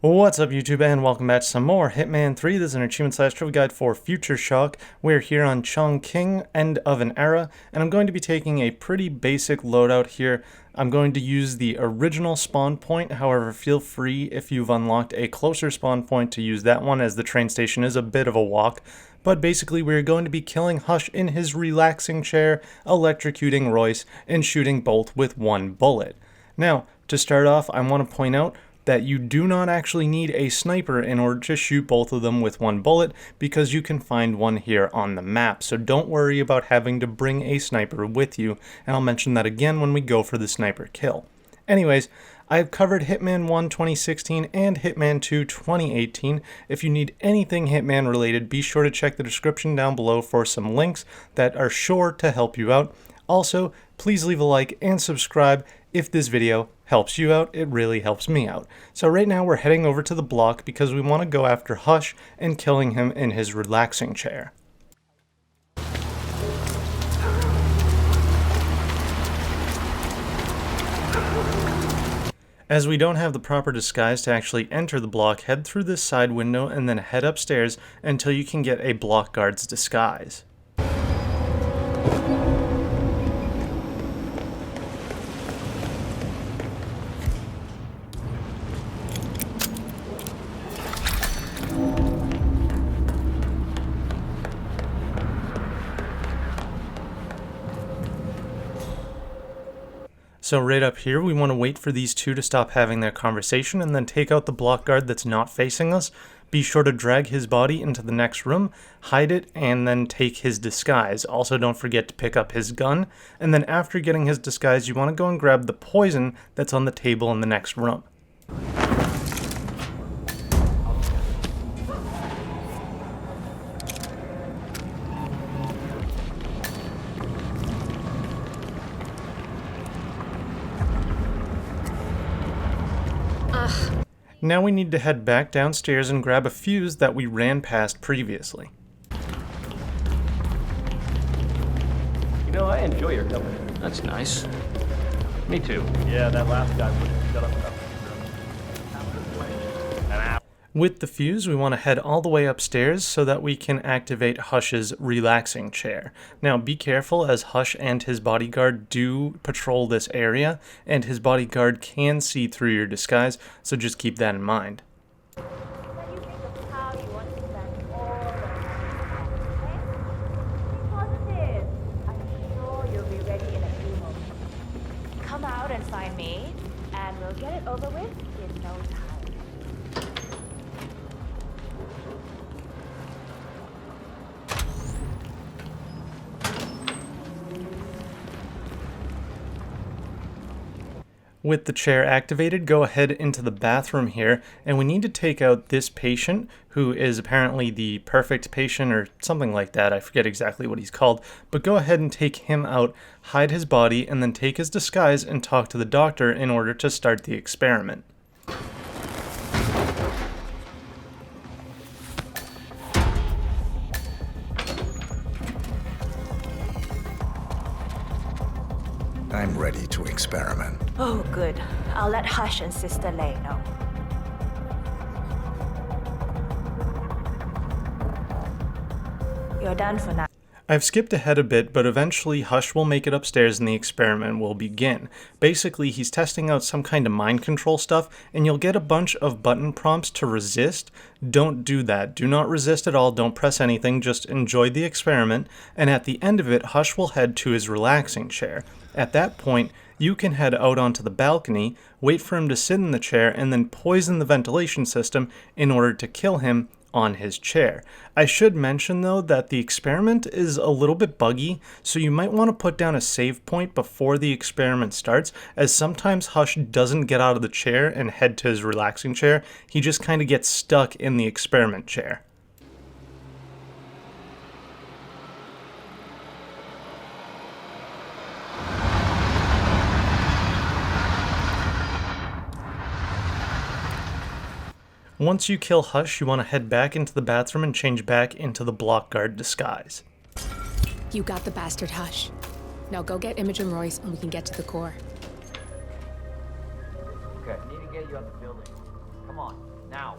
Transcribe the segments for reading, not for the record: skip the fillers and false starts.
What's up YouTube, and welcome back to some more Hitman 3. This is an achievement / trivia guide for Future Shock. We're here on Chongqing, end of an era, and I'm going to be taking a pretty basic loadout here. I'm going to use the original spawn point, however feel free if you've unlocked a closer spawn point to use that one, as the train station is a bit of a walk. But basically we're going to be killing Hush in his relaxing chair, electrocuting Royce, and shooting both with one bullet. Now, to start off, I want to point out that you do not actually need a sniper in order to shoot both of them with one bullet, because you can find one here on the map. So don't worry about having to bring a sniper with you, and I'll mention that again when we go for the sniper kill. Anyways, I've covered Hitman 1 2016 and Hitman 2 2018. If you need anything Hitman related, be sure to check the description down below for some links that are sure to help you out. Also, please leave a like and subscribe if this video helps you out. It really helps me out. So right now we're heading over to the block because we want to go after Hush and killing him in his relaxing chair. As we don't have the proper disguise to actually enter the block, head through this side window and then head upstairs until you can get a block guard's disguise. So right up here, we want to wait for these two to stop having their conversation and then take out the block guard that's not facing us. Be sure to drag his body into the next room, hide it, and then take his disguise. Also, don't forget to pick up his gun. And then after getting his disguise, you want to go and grab the poison that's on the table in the next room. Now we need to head back downstairs and grab a fuse that we ran past previously. You know, I enjoy your company. That's nice. Me too. Yeah, that last guy would shut up about With the fuse, we want to head all the way upstairs so that we can activate Hush's relaxing chair. Now be careful, as Hush and his bodyguard do patrol this area, and his bodyguard can see through your disguise, so just keep that in mind. Come out and find me, and we'll get it over with in no time. With the chair activated, go ahead into the bathroom here, and we need to take out this patient, who is apparently the perfect patient or something like that. I forget exactly what he's called, but go ahead and take him out, hide his body, and then take his disguise and talk to the doctor in order to start the experiment. I'm ready to experiment. Oh, good. I'll let Hush and Sister Lei know. You're done for now. I've skipped ahead a bit, but eventually Hush will make it upstairs and the experiment will begin. Basically, he's testing out some kind of mind control stuff, and you'll get a bunch of button prompts to resist. Don't do that. Do not resist at all. Don't press anything. Just enjoy the experiment. And at the end of it, Hush will head to his relaxing chair. At that point, you can head out onto the balcony, wait for him to sit in the chair, and then poison the ventilation system in order to kill him on his chair. I should mention though that the experiment is a little bit buggy, so you might want to put down a save point before the experiment starts, as sometimes Hush doesn't get out of the chair and head to his relaxing chair. He just kind of gets stuck in the experiment chair. Once you kill Hush, you want to head back into the bathroom and change back into the block guard disguise. You got the bastard, Hush. Now go get Imogen Royce and we can get to the core. Okay, I need to get you out the building. Come on. Now.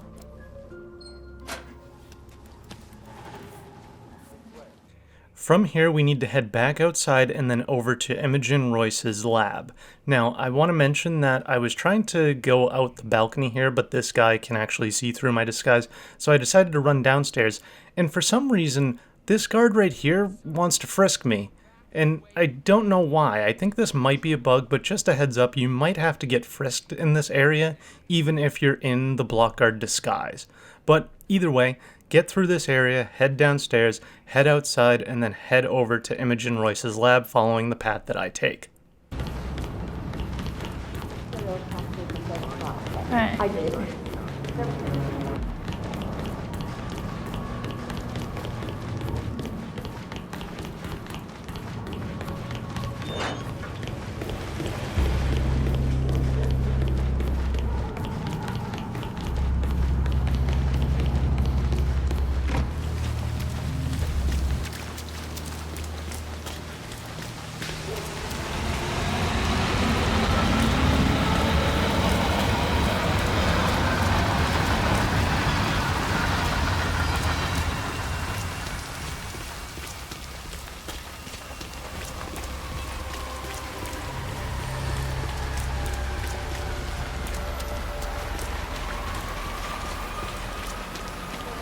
From here, we need to head back outside and then over to Imogen Royce's lab. Now, I want to mention that I was trying to go out the balcony here, but this guy can actually see through my disguise, so I decided to run downstairs. And for some reason, this guard right here wants to frisk me. And I don't know why. I think this might be a bug, but just a heads up, you might have to get frisked in this area, even if you're in the block guard disguise. But either way, get through this area, head downstairs, head outside, and then head over to Imogen Royce's lab following the path that I take.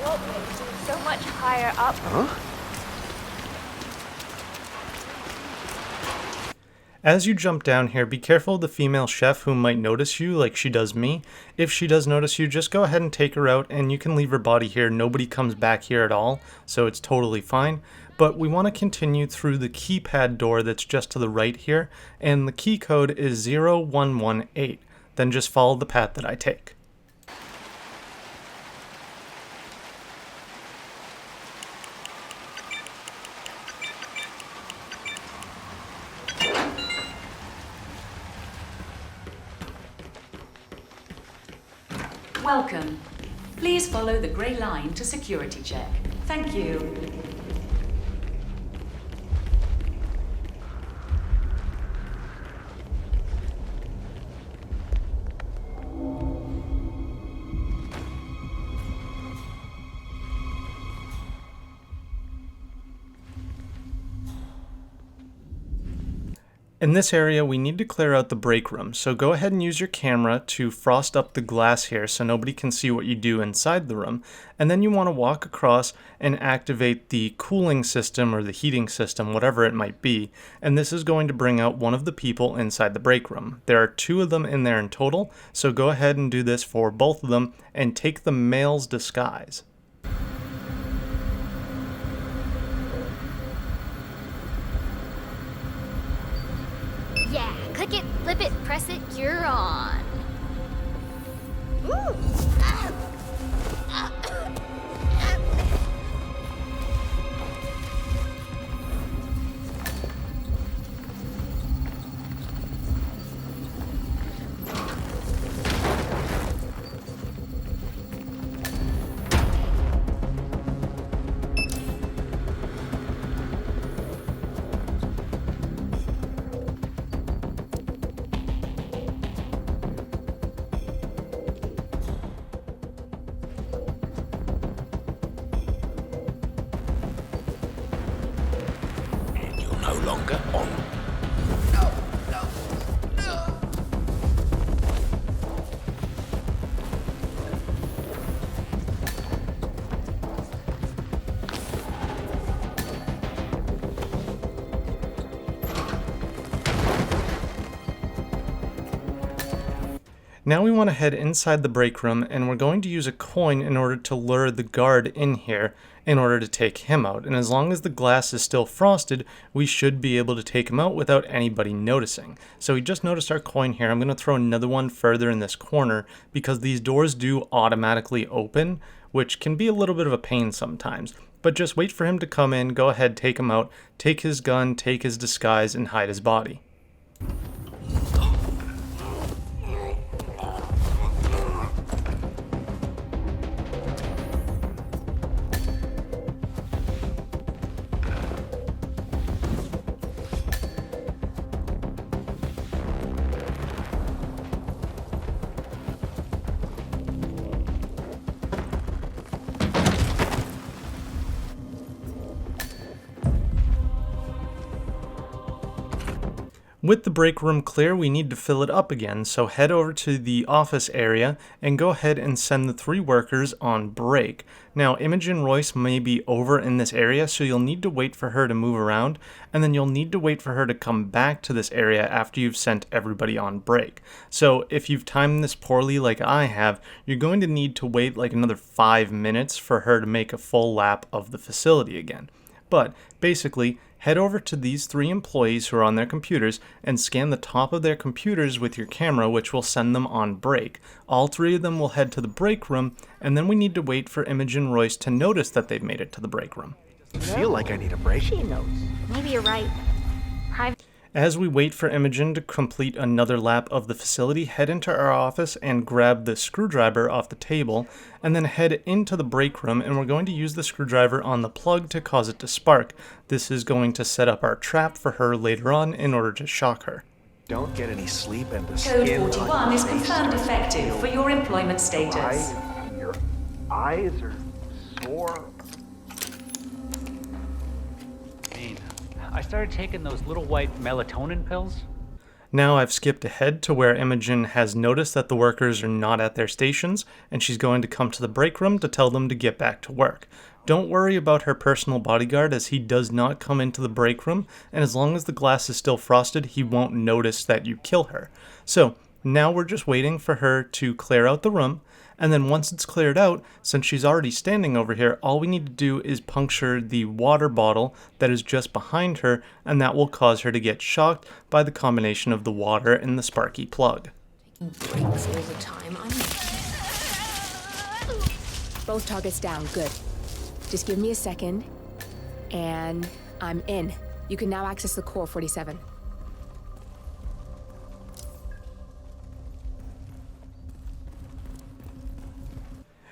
What makes you so much higher up? As you jump down here, be careful of the female chef who might notice you like she does me. If she does notice you, just go ahead and take her out, and you can leave her body here. Nobody comes back here at all, so it's totally fine. But we want to continue through the keypad door that's just to the right here, and the key code is 0118. Then just follow the path that I take. Welcome. Please follow the grey line to security check. Thank you. In this area, we need to clear out the break room, so go ahead and use your camera to frost up the glass here so nobody can see what you do inside the room, and then you want to walk across and activate the cooling system or the heating system, whatever it might be, and this is going to bring out one of the people inside the break room. There are 2 of them in there in total, so go ahead and do this for both of them and take the male's disguise. Yeah, click it, flip it, press it, you're on. Ooh. No longer on. Now we want to head inside the break room, and we're going to use a coin in order to lure the guard in here in order to take him out. And as long as the glass is still frosted, we should be able to take him out without anybody noticing. So we just noticed our coin here. I'm going to throw another one further in this corner because these doors do automatically open, which can be a little bit of a pain sometimes. But just wait for him to come in, go ahead, take him out, take his gun, take his disguise, and hide his body. With the break room clear, we need to fill it up again, so head over to the office area and go ahead and send the 3 workers on break. Now, Imogen Royce may be over in this area, so you'll need to wait for her to move around, and then you'll need to wait for her to come back to this area after you've sent everybody on break. So if you've timed this poorly like I have, you're going to need to wait like another 5 minutes for her to make a full lap of the facility again. But basically, head over to these 3 employees who are on their computers and scan the top of their computers with your camera, which will send them on break. All 3 of them will head to the break room, and then we need to wait for Imogen Royce to notice that they've made it to the break room. I feel like I need a break. She knows. Maybe you're right. Private. As we wait for Imogen to complete another lap of the facility, head into our office and grab the screwdriver off the table, and then head into the break room, and we're going to use the screwdriver on the plug to cause it to spark. This is going to set up our trap for her later on in order to shock her. Don't get any sleep and the Code skin 41 on is your face confirmed starts to effective feel for your employment status. dry and your eyes are sore. I started taking those little white melatonin pills. Now I've skipped ahead to where Imogen has noticed that the workers are not at their stations, and she's going to come to the break room to tell them to get back to work. Don't worry about her personal bodyguard, as he does not come into the break room, and as long as the glass is still frosted, he won't notice that you kill her. So now we're just waiting for her to clear out the room, and then once it's cleared out, since she's already standing over here, all we need to do is puncture the water bottle that is just behind her, and that will cause her to get shocked by the combination of the water and the sparky plug. Breaks all the time. Both targets down. Good. Just give me a second, and I'm in. You can now access the core 47.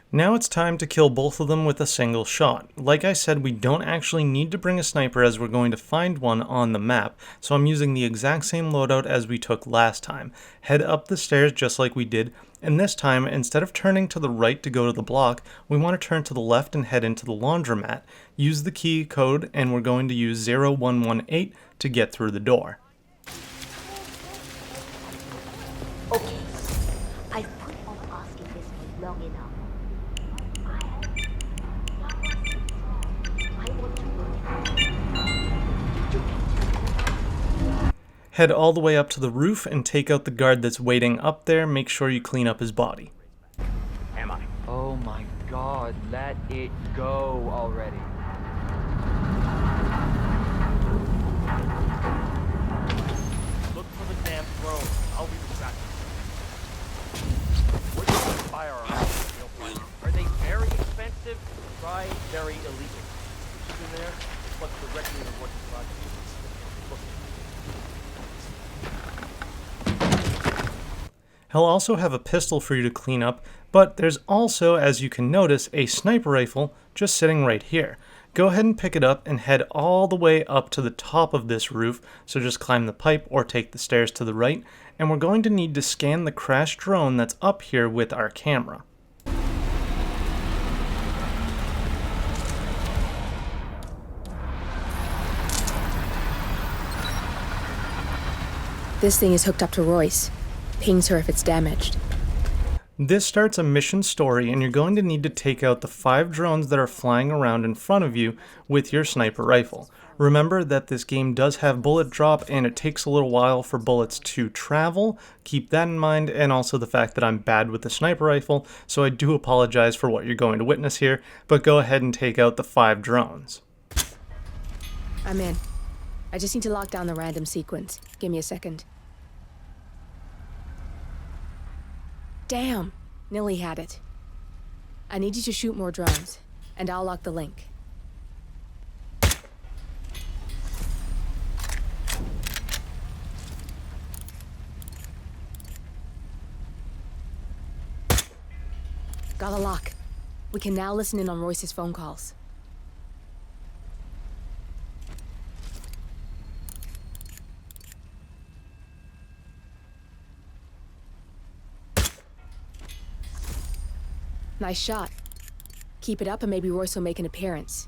Now it's time to kill both of them with a single shot. Like I said, we don't actually need to bring a sniper, as we're going to find one on the map, so I'm using the exact same loadout as we took last time. Head up the stairs just like we did, and this time, instead of turning to the right to go to the block, we want to turn to the left and head into the laundromat. Use the key code, and we're going to use 0118 to get through the door. Okay. I've put off asking this for long enough. I want to work. Head all the way up to the roof and take out the guard that's waiting up there. Make sure you clean up his body. Am I? Oh my god, let it go already. Look for the damn throne. I'll be distracted. What is the firearms? Are they very expensive? Try very illegal. What's in there? Reflects directly on what you like. He'll also have a pistol for you to clean up, but there's also, as you can notice, a sniper rifle just sitting right here. Go ahead and pick it up and head all the way up to the top of this roof, so just climb the pipe or take the stairs to the right, and we're going to need to scan the crashed drone that's up here with our camera. This thing is hooked up to Royce. Pings her if it's damaged. This starts a mission story, and you're going to need to take out the 5 drones that are flying around in front of you with your sniper rifle. Remember that this game does have bullet drop, and it takes a little while for bullets to travel. Keep that in mind, and also the fact that I'm bad with the sniper rifle, so I do apologize for what you're going to witness here, but go ahead and take out the 5 drones. I'm in. I just need to lock down the random sequence. Give me a second. Damn! Nilly had it. I need you to shoot more drones, and I'll lock the link. Got a lock. We can now listen in on Royce's phone calls. Nice shot. Keep it up and maybe Royce will make an appearance.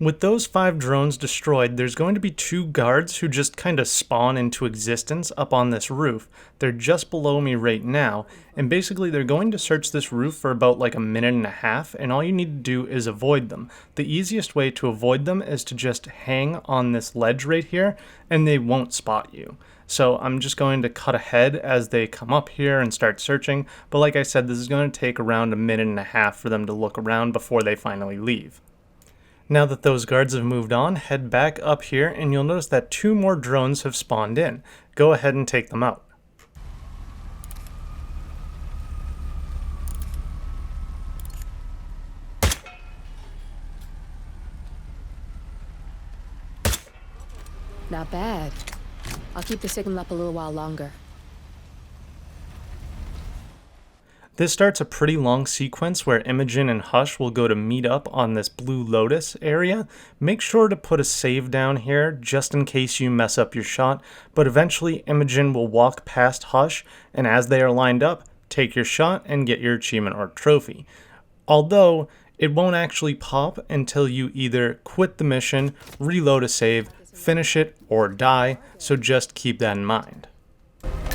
With those 5 drones destroyed, there's going to be 2 guards who just kind of spawn into existence up on this roof. They're just below me right now, and basically they're going to search this roof for about like a minute and a half, and all you need to do is avoid them. The easiest way to avoid them is to just hang on this ledge right here, and they won't spot you. So I'm just going to cut ahead as they come up here and start searching, but like I said, this is going to take around a minute and a half for them to look around before they finally leave. Now that those guards have moved on, head back up here and you'll notice that 2 more drones have spawned in. Go ahead and take them out. Not bad. I'll keep the signal up a little while longer. This starts a pretty long sequence where Imogen and Hush will go to meet up on this Blue Lotus area. Make sure to put a save down here just in case you mess up your shot, but eventually Imogen will walk past Hush, and as they are lined up, take your shot and get your achievement or trophy. Although, it won't actually pop until you either quit the mission, reload a save, finish it, or die, so just keep that in mind.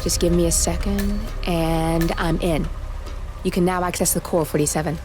Just give me a second, and I'm in. You can now access the core, 47.